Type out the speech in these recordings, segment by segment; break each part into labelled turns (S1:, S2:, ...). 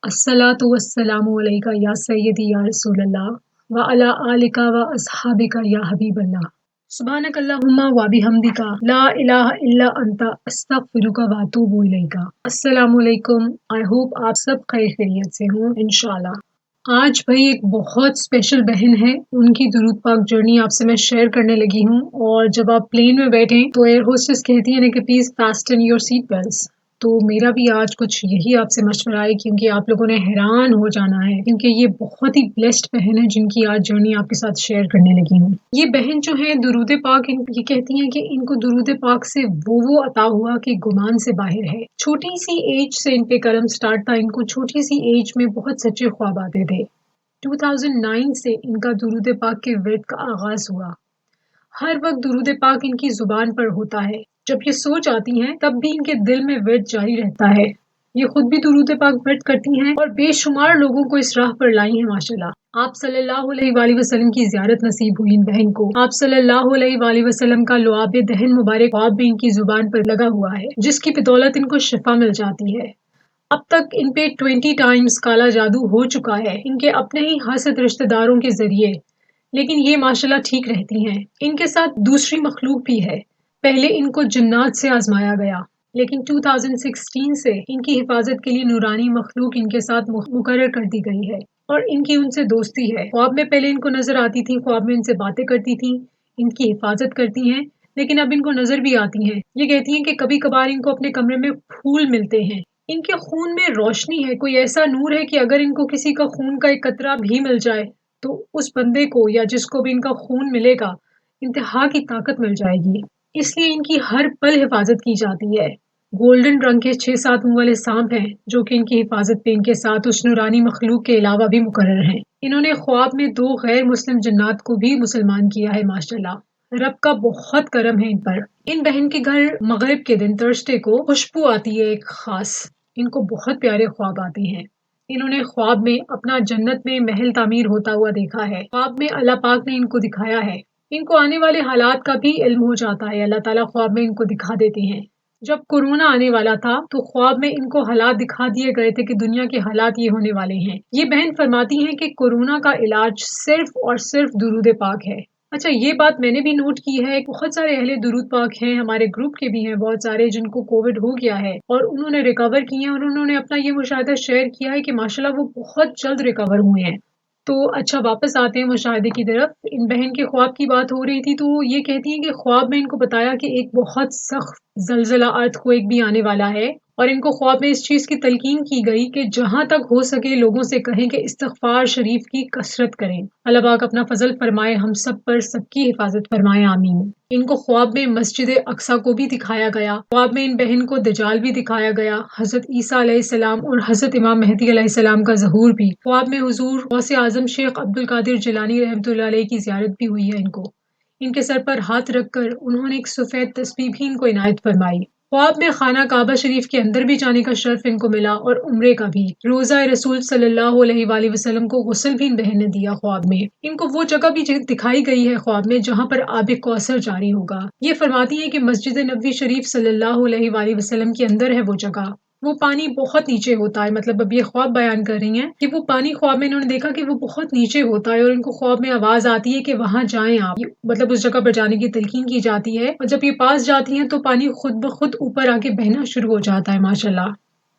S1: अस्सलातु वस्सलामु अलैका या सय्यदी या रसूल अल्लाह व अला आलिका व अस्हाबिका या हबीब अल्लाह। सुब्हानक अल्लाहुम्मा व बिहम्दिका ला इलाहा इल्ला अंता अस्तगफिरुका व अतूबु इलैका। अस्सलामु अलैकुम। आई होप आप सब खैरियत से हों इंशाल्लाह। आज भाई एक बहुत स्पेशल बहन है, उनकी दुरूद पाक जर्नी आपसे मैं शेयर करने लगी हूँ। और जब आप प्लेन में बैठे तो एयर होस्टेस कहती है ना कि please fasten your seat belts. तो मेरा भी आज कुछ यही आपसे मशवरा है, क्योंकि आप लोगों ने हैरान हो जाना है, क्योंकि ये बहुत ही ब्लेस्ड बहन है जिनकी आज जर्नी आपके साथ शेयर करने लगी हूँ। ये बहन जो है दुरूद पाक, ये कहती हैं कि इनको दुरूद पाक से वो अता हुआ कि गुमान से बाहर है। छोटी सी एज से इन पे करम स्टार्ट था। इनको छोटी सी एज में बहुत सच्चे ख्वाब आते थे। 2009 से इनका दुरूद पाक के विर्द का आगाज हुआ। हर वक्त दुरूद पाक इनकी जुबान पर होता है। जब ये सो जाती हैं तब भी इनके दिल में विर्द जारी रहता है। ये खुद भी दुरूद पाक विर्द करती हैं और बेशुमार लोगों को इस राह पर लाई हैं माशाल्लाह। आप सल्लल्लाहु अलैहि वसल्लम की ज़ियारत नसीब हुई इन बहन को। आप सल्लल्लाहु अलैहि वसल्लम का लुआब दहन मुबारक ख्वाब भी इनकी जुबान पर लगा हुआ है, जिसकी बदौलत इनको शिफा मिल जाती है। अब तक इन पे 20 टाइम्स काला जादू हो चुका है, इनके अपने ही हसद रिश्तेदारों के जरिए, लेकिन ये माशाल्लाह ठीक रहती हैं। इनके साथ दूसरी मखलूक भी है। पहले इनको जिन्नात से आजमाया गया, लेकिन 2016 से इनकी हिफाजत के लिए नूरानी मखलूक इनके साथ मुकर्रर कर दी गई है और इनकी उनसे दोस्ती है। ख्वाब में पहले इनको नजर आती थी, ख्वाब में इनसे बातें करती थी, इनकी हिफाजत करती हैं, लेकिन अब इनको नजर भी आती हैं। ये कहती हैं कि कभी कभार इनको अपने कमरे में फूल मिलते हैं। इनके खून में रोशनी है, कोई ऐसा नूर है कि अगर इनको किसी का खून का एक कतरा भी मिल जाए तो उस बंदे को या जिसको भी इनका खून मिलेगा इंतहा की ताकत मिल जाएगी। इसलिए इनकी हर पल हिफाजत की जाती है। गोल्डन रंग के 6-7 मुंह वाले सांप हैं जो कि इनकी हिफाजत पे इनके साथ उस नूरानी मखलूक के अलावा भी मुकर्रर हैं। इन्होंने ख्वाब में 2 गैर मुस्लिम जन्नात को भी मुसलमान किया है माशाल्लाह। रब का बहुत करम है इन पर। इन बहन के घर मगरिब के दिन थर्सडे को खुशबू आती है एक खास। इनको बहुत प्यारे ख्वाब आते हैं। इन्होंने ख्वाब में अपना जन्नत में महल तामीर होता हुआ देखा है। ख्वाब में अल्लाह पाक ने इनको दिखाया है। इनको आने वाले हालात का भी इल्म हो जाता है, अल्लाह ताला ख्वाब में इनको दिखा देते हैं। जब कोरोना आने वाला था तो ख्वाब में इनको हालात दिखा दिए गए थे कि दुनिया के हालात ये होने वाले हैं। ये बहन फरमाती हैं कि कोरोना का इलाज सिर्फ और सिर्फ दुरूद पाक है। अच्छा, ये बात मैंने भी नोट की है। बहुत सारे अहले दुरूद पाक हैं, हमारे ग्रुप के भी हैं बहुत सारे, जिनको कोविड हो गया है और उन्होंने रिकवर किए हैं और उन्होंने अपना ये मुशाहिदा शेयर किया है कि माशाल्लाह वो बहुत जल्द रिकवर हुए हैं। तो अच्छा, वापस आते हैं मुशाहिदे की तरफ। इन बहन के ख्वाब की बात हो रही थी तो ये कहती हैं कि ख्वाब में इनको बताया कि एक बहुत सख्त जलजला अर्थक्वेक भी आने वाला है और इनको ख्वाब में इस चीज की तलकीन की गई कि जहां तक हो सके लोगों से कहें कि इस्तिग़फ़ार शरीफ की कसरत करें। अल्लाह पाक अपना फजल फरमाए, हम सब पर सबकी हिफाजत फरमाए, आमीन। इनको ख्वाब में मस्जिद अक्सा को भी दिखाया गया। ख्वाब में इन बहन को दजाल भी दिखाया गया, हजरत ईसा अलैहिस्सलाम और हजरत इमाम मेहदी अलैहिस्सलाम का ज़हूर भी। ख्वाब में हुजूर गौसे आजम शेख अब्दुल कादिर जिलानी रहमतुल्लाह अलैह की ज़ियारत भी हुई है इनको। इनके सर पर हाथ रखकर उन्होंने एक सफेद तस्बीह भी इनको इनायत फरमाई। ख्वाब में खाना काबा शरीफ के अंदर भी जाने का शर्फ इनको मिला और उम्रे का भी। रोज़ा रसूल सल्लल्लाहु अलैहि वसल्लम को गुस्ल भी इन बहन ने दिया ख्वाब में। इनको वो जगह भी दिखाई गई है ख्वाब में जहाँ पर आब कौसर जारी होगा। ये फरमाती हैं कि मस्जिद नबवी शरीफ सल्लल्लाहु अलैहि वसल्लम के अंदर है वो जगह। वो पानी बहुत नीचे होता है, मतलब अब ये ख्वाब बयान कर रही हैं कि वो पानी ख्वाब में इन्होंने देखा कि वो बहुत नीचे होता है और इनको ख्वाब में आवाज आती है कि वहां जाएं आप, मतलब उस जगह पर जाने की तलकीन की जाती है और जब ये पास जाती हैं तो पानी खुद ब खुद ऊपर आके बहना शुरू हो जाता है माशाल्लाह।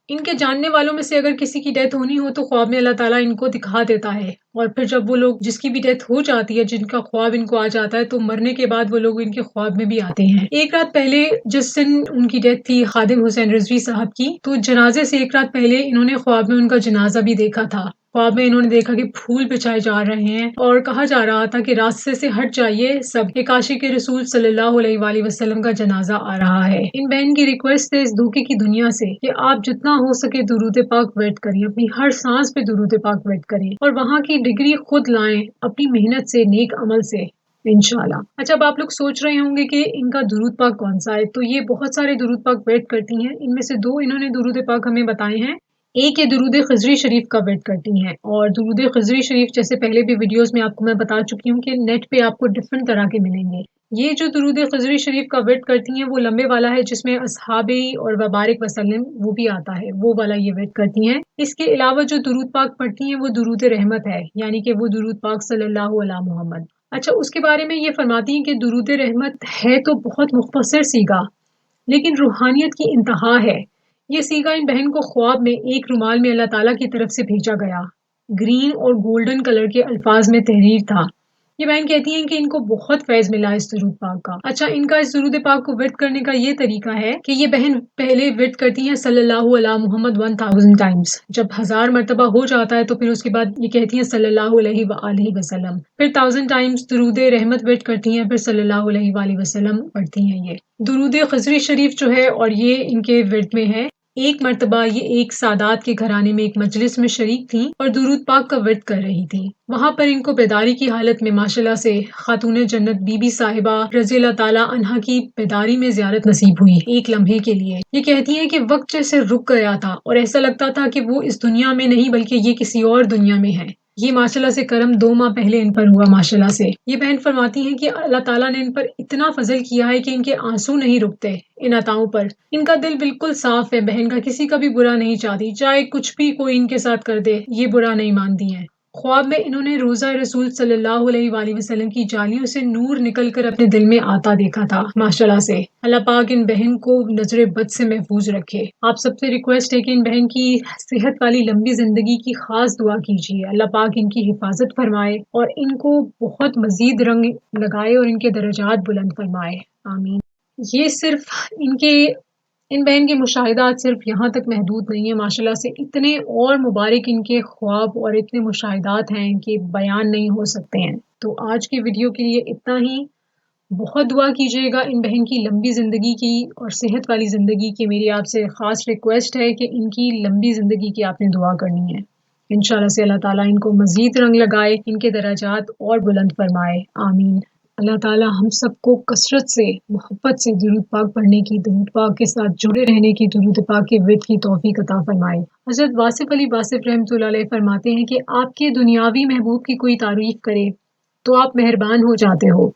S1: इनके जानने वालों में से अगर किसी की डेथ होनी हो तो ख्वाब में अल्लाह ताला इनको दिखा देता है और फिर जब वो लोग जिसकी भी डेथ हो जाती है, जिनका ख्वाब इनको आ जाता है, तो मरने के बाद वो लोग इनके ख्वाब में भी आते हैं। एक रात पहले जिस दिन उनकी डेथ थी खादिम हुसैन रिजवी साहब की, तो जनाजे से एक रात पहले इन्होंने ख्वाब में उनका जनाजा भी देखा था। ख्वाब में इन्होंने देखा कि फूल बिछाए जा रहे हैं और कहा जा रहा था कि रास्ते से हट जाइए सब, एक आशिक रसूल सल्लल्लाहु अलैहि वसल्लम का जनाजा आ रहा है। इन बहन की रिक्वेस्ट है इस धोखे की दुनिया से कि आप जितना हो सके दुरूद पाक वर्द करें, अपनी हर सांस पे दुरूद पाक वर्द करें और वहाँ की डिग्री खुद लाएं अपनी मेहनत से, नेक अमल से, इंशाल्लाह। अच्छा, अब आप लोग सोच रहे होंगे कि इनका दुरूद पाक कौन सा है, तो ये बहुत सारे दुरूद पाक वर्द करती हैं। इनमें से 2 इन्होंने दुरूद पाक हमें बताए हैं। एक ये दुरूद खिजरी शरीफ का वर्द करती हैं और दुरूद खिजरी शरीफ जैसे पहले भी वीडियोस में आपको मैं बता चुकी हूँ कि नेट पे आपको डिफरेंट तरह के मिलेंगे। یہ جو درود خضری شریف کا ورد کرتی ہیں وہ لمبے والا ہے، جس میں اصحابی اور وبارک وسلم وہ بھی آتا ہے، وہ والا یہ ورد کرتی ہیں۔ اس کے علاوہ جو درود پاک پڑھتی ہیں وہ درود رحمت ہے، یعنی کہ وہ درود پاک صلی اللہ علیہ محمد۔ اچھا، اس کے بارے میں یہ فرماتی ہیں کہ درود رحمت ہے تو بہت مختصر سیگا، لیکن روحانیت کی انتہا ہے۔ یہ سیگا ان بہن کو خواب میں ایک رومال میں اللہ تعالیٰ کی طرف سے بھیجا گیا، گرین اور گولڈن کلر کے الفاظ میں تحریر تھا۔ یہ بہن کہتی ہیں کہ ان کو بہت فیض ملا اس درود پاک کا۔ اچھا، ان کا اس درود پاک کو ورد کرنے کا یہ طریقہ ہے کہ یہ بہن پہلے ورد کرتی ہیں صلی اللہ علیہ محمد 1000 ٹائمز۔ جب 1000 مرتبہ ہو جاتا ہے تو پھر اس کے بعد یہ کہتی ہیں صلی اللہ علیہ وآلہ وسلم، پھر 1000 ٹائمز درود رحمت ورد کرتی ہیں، پھر صلی اللہ علیہ وآلہ وسلم پڑھتی ہیں۔ یہ درود خضری شریف جو ہے اور یہ ان کے ورد میں ہے۔ ایک مرتبہ یہ ایک سادات کے گھرانے میں ایک مجلس میں شریک تھیں اور درود پاک کا ورد کر رہی تھیں۔ وہاں پر ان کو بیداری کی حالت میں ماشاءاللہ سے خاتون جنت بی بی صاحبہ رضی اللہ تعالیٰ عنہا کی بیداری میں زیارت نصیب ہوئی ایک لمحے کے لیے۔ یہ کہتی ہیں کہ وقت جیسے رک گیا تھا اور ایسا لگتا تھا کہ وہ اس دنیا میں نہیں بلکہ یہ کسی اور دنیا میں ہے۔ یہ ماشاءاللہ سے کرم 2 ماہ پہلے ان پر ہوا ماشاءاللہ سے۔ یہ بہن فرماتی ہیں کہ اللہ تعالیٰ نے ان پر اتنا فضل کیا ہے کہ ان کے آنسو نہیں رکتے ان عطاؤں پر۔ ان کا دل بالکل صاف ہے، بہن کا کسی کا بھی برا نہیں چاہتی، چاہے کچھ بھی کوئی ان کے ساتھ کر دے یہ برا نہیں مانتی ہیں۔ خواب میں انہوں نے روزہ رسول صلی اللہ علیہ وآلہ وسلم کی جالیوں سے نور نکل کر اپنے دل میں آتا دیکھا تھا ماشاءاللہ سے۔ اللہ پاک ان بہن کو نظر بد سے محفوظ رکھے۔ آپ سب سے ریکویسٹ ہے کہ ان بہن کی صحت والی لمبی زندگی کی خاص دعا کیجیے، اللہ پاک ان کی حفاظت فرمائے اور ان کو بہت مزید رنگ لگائے اور ان کے درجات بلند فرمائے، آمین۔ یہ صرف ان بہن کے مشاہدات صرف یہاں تک محدود نہیں ہیں، ماشاءاللہ سے اتنے اور مبارک ان کے خواب اور اتنے مشاہدات ہیں کہ بیان نہیں ہو سکتے ہیں۔ تو آج کی ویڈیو کے لیے اتنا ہی۔ بہت دعا کیجیے گا ان بہن کی لمبی زندگی کی اور صحت والی زندگی کی۔ میری آپ سے خاص ریکویسٹ ہے کہ ان کی لمبی زندگی کی آپ نے دعا کرنی ہے۔ انشاءاللہ سے اللہ تعالیٰ ان کو مزید رنگ لگائے، ان کے درجات اور بلند فرمائے، آمین۔ اللہ تعالیٰ ہم سب کو کثرت سے محبت سے درود پاک پڑھنے کی، درود پاک کے ساتھ جڑے رہنے کی، درود پاک کے ورد کی توفیق عطا فرمائے۔ حضرت واصف علی واصف رحمۃ اللہ علیہ فرماتے ہیں کہ آپ کے دنیاوی محبوب کی کوئی تعریف کرے تو آپ مہربان ہو جاتے ہو،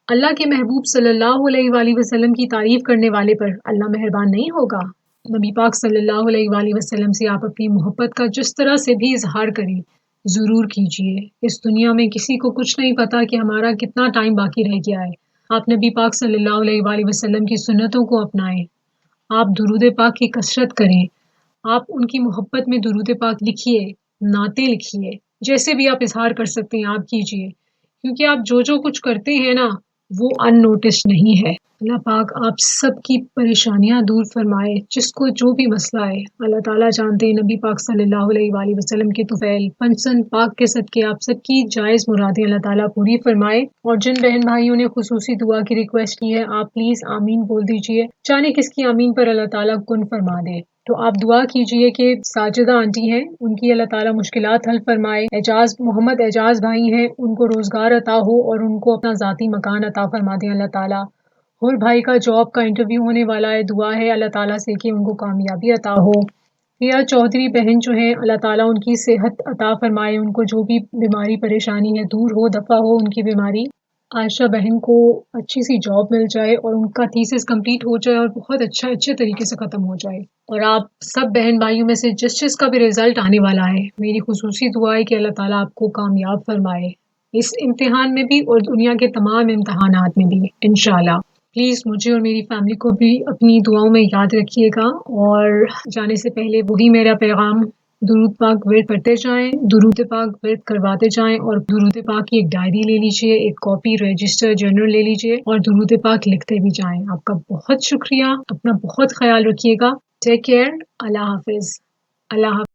S1: اللہ کے محبوب صلی اللہ علیہ وآلہ وسلم کی تعریف کرنے والے پر اللہ مہربان نہیں ہوگا؟ نبی پاک صلی اللہ علیہ وآلہ وسلم سے آپ اپنی محبت کا جس طرح سے بھی اظہار کریں ضرور کیجیے۔ اس دنیا میں کسی کو کچھ نہیں پتا کہ ہمارا کتنا ٹائم باقی رہ گیا ہے۔ آپ نبی پاک صلی اللہ علیہ وآلہ وسلم کی سنتوں کو اپنائیں، آپ درود پاک کی کثرت کریں، آپ ان کی محبت میں درود پاک لکھیے، نعتیں لکھیے، جیسے بھی آپ اظہار کر سکتے ہیں آپ کیجیے، کیونکہ آپ جو کچھ کرتے ہیں نا وہ ان نوٹس نہیں ہے۔ اللہ پاک آپ سب کی پریشانیاں دور فرمائے، جس کو جو بھی مسئلہ ہے اللہ تعالیٰ جانتے ہیں۔ نبی پاک صلی اللہ علیہ وآلہ وسلم کے طفیل پنسن پاک کے صدقے آپ سب کی جائز مرادیں اللہ تعالیٰ پوری فرمائے۔ اور جن بہن بھائیوں نے خصوصی دعا کی ریکویسٹ کی ہے آپ پلیز آمین بول دیجئے، جانے کس کی آمین پر اللہ تعالیٰ کن فرما دے۔ تو آپ دعا کیجئے کہ ساجدہ آنٹی ہیں ان کی اللہ تعالیٰ مشکلات حل فرمائے، محمد اعجاز بھائی ہیں ان کو روزگار عطا ہو اور ان کو اپنا ذاتی مکان عطا فرما دیں اللہ تعالیٰ۔ اور بھائی کا جاب کا انٹرویو ہونے والا ہے، دعا ہے اللہ تعالیٰ سے کہ ان کو کامیابی عطا ہو۔ ریا چودھری بہن جو ہیں اللہ تعالیٰ ان کی صحت عطا فرمائے، ان کو جو بھی بیماری پریشانی ہے دور ہو، دفع ہو ان کی بیماری۔ عائشہ بہن کو اچھی سی جاب مل جائے اور ان کا تھیسس کمپلیٹ ہو جائے اور بہت اچھے طریقے سے ختم ہو جائے۔ اور آپ سب بہن بھائیوں میں سے جس کا بھی رزلٹ آنے والا ہے میری خصوصی دعا ہے کہ اللہ تعالیٰ آپ کو کامیاب فرمائے اس امتحان میں بھی اور دنیا کے تمام امتحانات میں بھی انشاءاللہ۔ پلیز مجھے اور میری فیملی کو بھی اپنی دعاؤں میں یاد رکھیے گا، اور جانے سے پہلے وہی میرا پیغام، درود پاک ورد پڑھتے جائیں، درود پاک ورد کرواتے جائیں، اور درود پاک کی ایک ڈائری لے لیجئے، ایک کاپی رجسٹر جرنل لے لیجئے اور درود پاک لکھتے بھی جائیں۔ آپ کا بہت شکریہ، اپنا بہت خیال رکھیے گا، ٹیک کیئر، اللہ حافظ، اللہ حافظ۔